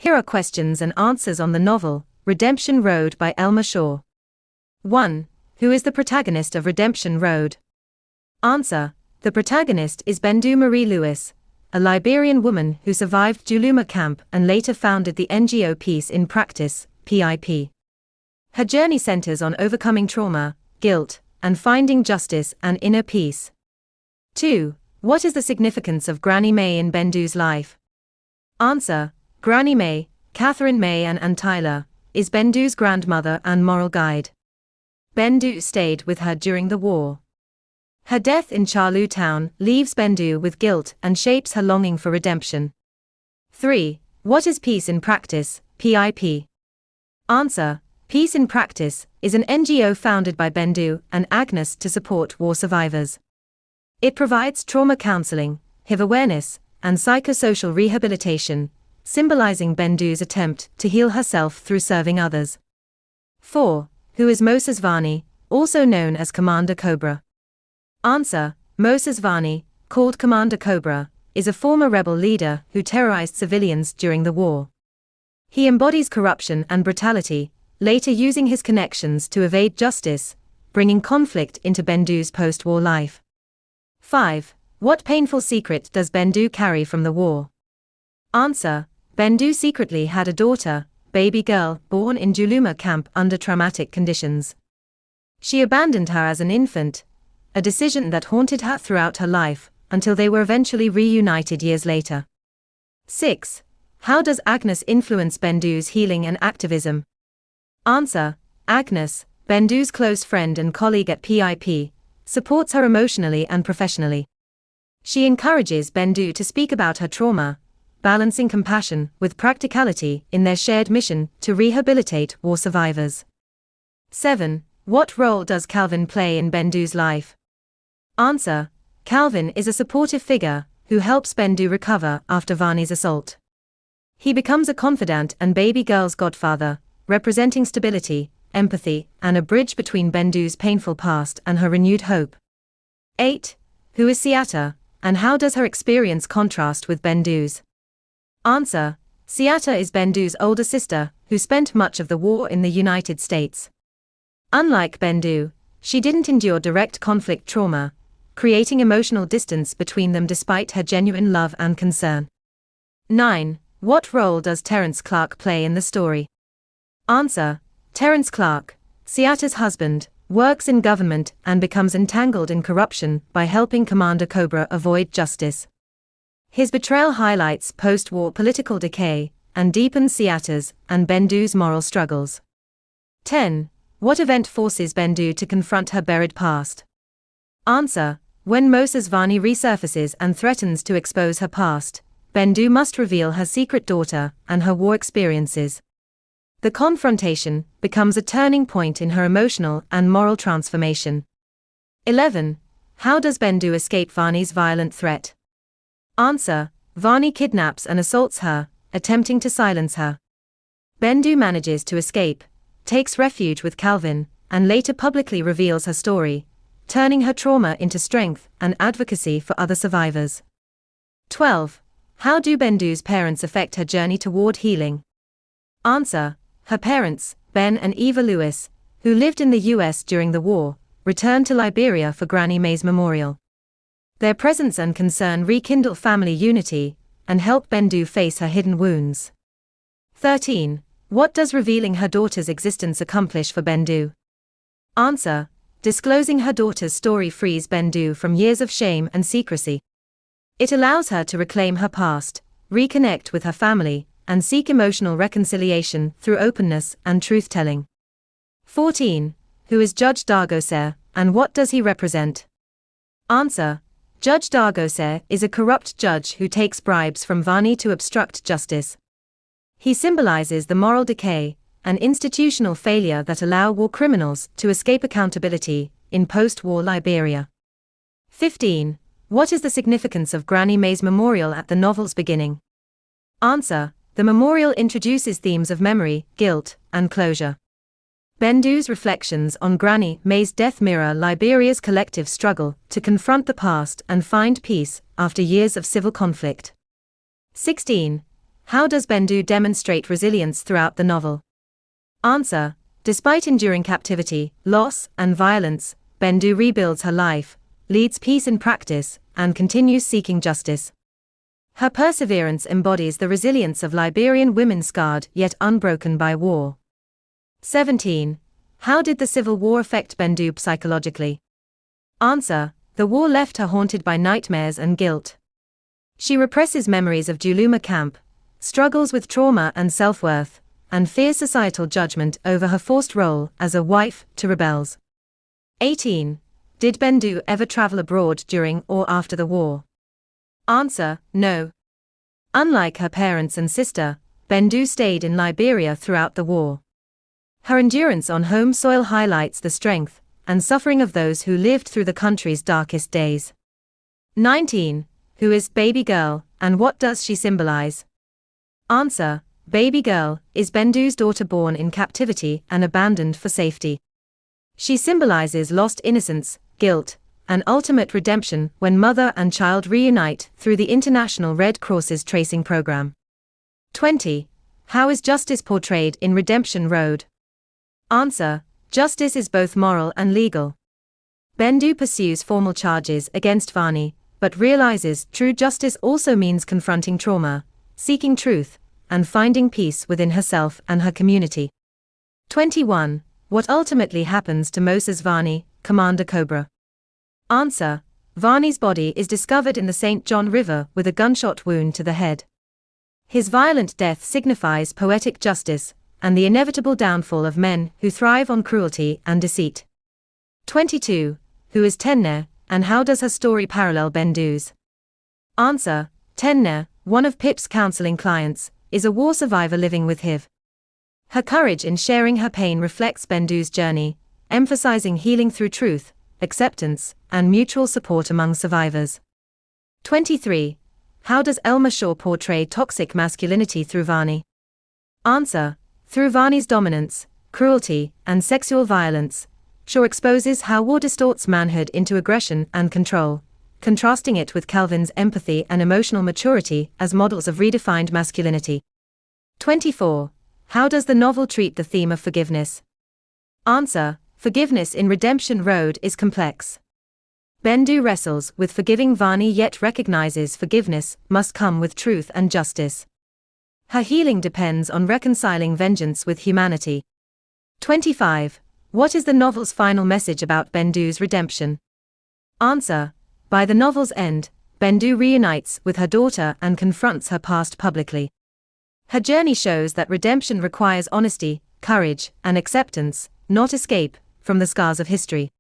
Here are questions and answers on the novel, Redemption Road by Elma Shaw. 1. Who is the protagonist of Redemption Road? Answer. The protagonist is Bendu Marie Lewis, a Liberian woman who survived Duluma Camp and later founded the NGO Peace in Practice, PIP. Her journey centers on overcoming trauma, guilt, and finding justice and inner peace. 2. What is the significance of Granny May in Bendu's life? Answer. Granny May, Catherine May and Tyler, is Bendu's grandmother and moral guide. Bendu stayed with her during the war. Her death in Charlu town leaves Bendu with guilt and shapes her longing for redemption. 3. What is Peace in Practice, PIP? Answer. Peace in Practice is an NGO founded by Bendu and Agnes to support war survivors. It provides trauma counseling, HIV awareness, and psychosocial rehabilitation, symbolizing Bendu's attempt to heal herself through serving others. 4. Who is Moses Varney, also known as Commander Cobra? Answer. Moses Varney, called Commander Cobra, is a former rebel leader who terrorized civilians during the war. He embodies corruption and brutality, later using his connections to evade justice, bringing conflict into Bendu's post-war life. 5. What painful secret does Bendu carry from the war? Answer. Bendu secretly had a daughter, baby girl, born in Duluma Camp under traumatic conditions. She abandoned her as an infant, a decision that haunted her throughout her life, until they were eventually reunited years later. 6. How does Agnes influence Bendu's healing and activism? Answer. Agnes, Bendu's close friend and colleague at PIP, supports her emotionally and professionally. She encourages Bendu to speak about her trauma, balancing compassion with practicality in their shared mission to rehabilitate war survivors. 7. What role does Calvin play in Bendu's life? Answer. Calvin is a supportive figure who helps Bendu recover after Varney's assault. He becomes a confidant and baby girl's godfather, representing stability, empathy, and a bridge between Bendu's painful past and her renewed hope. 8. Who is Siatta, and how does her experience contrast with Bendu's? Answer. Siatta is Bendu's older sister, who spent much of the war in the United States. Unlike Bendu, she didn't endure direct conflict trauma, creating emotional distance between them despite her genuine love and concern. 9. What role does Terrence Clark play in the story? Answer. Terrence Clark, Siatta's husband, works in government and becomes entangled in corruption by helping Commander Cobra avoid justice. His betrayal highlights post-war political decay and deepens Siatta's and Bendu's moral struggles. 10. What event forces Bendu to confront her buried past? Answer. When Moses Varney resurfaces and threatens to expose her past, Bendu must reveal her secret daughter and her war experiences. The confrontation becomes a turning point in her emotional and moral transformation. 11. How does Bendu escape Varney's violent threat? Answer. Varney kidnaps and assaults her, attempting to silence her. Bendu manages to escape, takes refuge with Calvin, and later publicly reveals her story, turning her trauma into strength and advocacy for other survivors. 12. How do Bendu's parents affect her journey toward healing? Answer. Her parents, Ben and Eva Lewis, who lived in the US during the war, returned to Liberia for Granny May's memorial. Their presence and concern rekindle family unity and help Bendu face her hidden wounds. 13. What does revealing her daughter's existence accomplish for Bendu? Answer. Disclosing her daughter's story frees Bendu from years of shame and secrecy. It allows her to reclaim her past, reconnect with her family, and seek emotional reconciliation through openness and truth-telling. 14. Who is Judge Dargoser, and what does he represent? Answer. Judge Dargoser is a corrupt judge who takes bribes from Varney to obstruct justice. He symbolizes the moral decay and institutional failure that allow war criminals to escape accountability in post-war Liberia. 15. What is the significance of Granny May's memorial at the novel's beginning? Answer. The memorial introduces themes of memory, guilt, and closure. Bendu's reflections on Granny May's death mirror Liberia's collective struggle to confront the past and find peace after years of civil conflict. 16. How does Bendu demonstrate resilience throughout the novel? Answer: despite enduring captivity, loss, and violence, Bendu rebuilds her life, leads peace in practice, and continues seeking justice. Her perseverance embodies the resilience of Liberian women scarred yet unbroken by war. 17. How did the Civil War affect Bendu psychologically? Answer: the war left her haunted by nightmares and guilt. She represses memories of Duluma Camp, struggles with trauma and self-worth, and fears societal judgment over her forced role as a wife to rebels. 18. Did Bendu ever travel abroad during or after the war? Answer: no. Unlike her parents and sister, Bendu stayed in Liberia throughout the war. Her endurance on home soil highlights the strength and suffering of those who lived through the country's darkest days. 19. Who is Baby Girl, and what does she symbolize? Answer: Baby Girl is Bendu's daughter born in captivity and abandoned for safety. She symbolizes lost innocence, guilt, and ultimate redemption when mother and child reunite through the International Red Cross's tracing program. 20. How is justice portrayed in Redemption Road? Answer: justice is both moral and legal. Bendu pursues formal charges against Varney, but realizes true justice also means confronting trauma, seeking truth, and finding peace within herself and her community. 21. What ultimately happens to Moses Varney, Commander Cobra? Answer: Varney's body is discovered in the St. John River with a gunshot wound to the head. His violent death signifies poetic justice and the inevitable downfall of men who thrive on cruelty and deceit. 22. Who is Tenner, and how does her story parallel Bendu's? Answer: Tenner, one of Pip's counseling clients, is a war survivor living with HIV. Her courage in sharing her pain reflects Bendu's journey, emphasizing healing through truth, acceptance, and mutual support among survivors. 23. How does Elma Shaw portray toxic masculinity through Varney? Answer: through Varney's dominance, cruelty, and sexual violence, Shaw exposes how war distorts manhood into aggression and control, contrasting it with Calvin's empathy and emotional maturity as models of redefined masculinity. 24. How does the novel treat the theme of forgiveness? Answer: forgiveness in Redemption Road is complex. Bendu wrestles with forgiving Varney yet recognizes forgiveness must come with truth and justice. Her healing depends on reconciling vengeance with humanity. 25. What is the novel's final message about Bendu's redemption? Answer: by the novel's end, Bendu reunites with her daughter and confronts her past publicly. Her journey shows that redemption requires honesty, courage, and acceptance, not escape from the scars of history.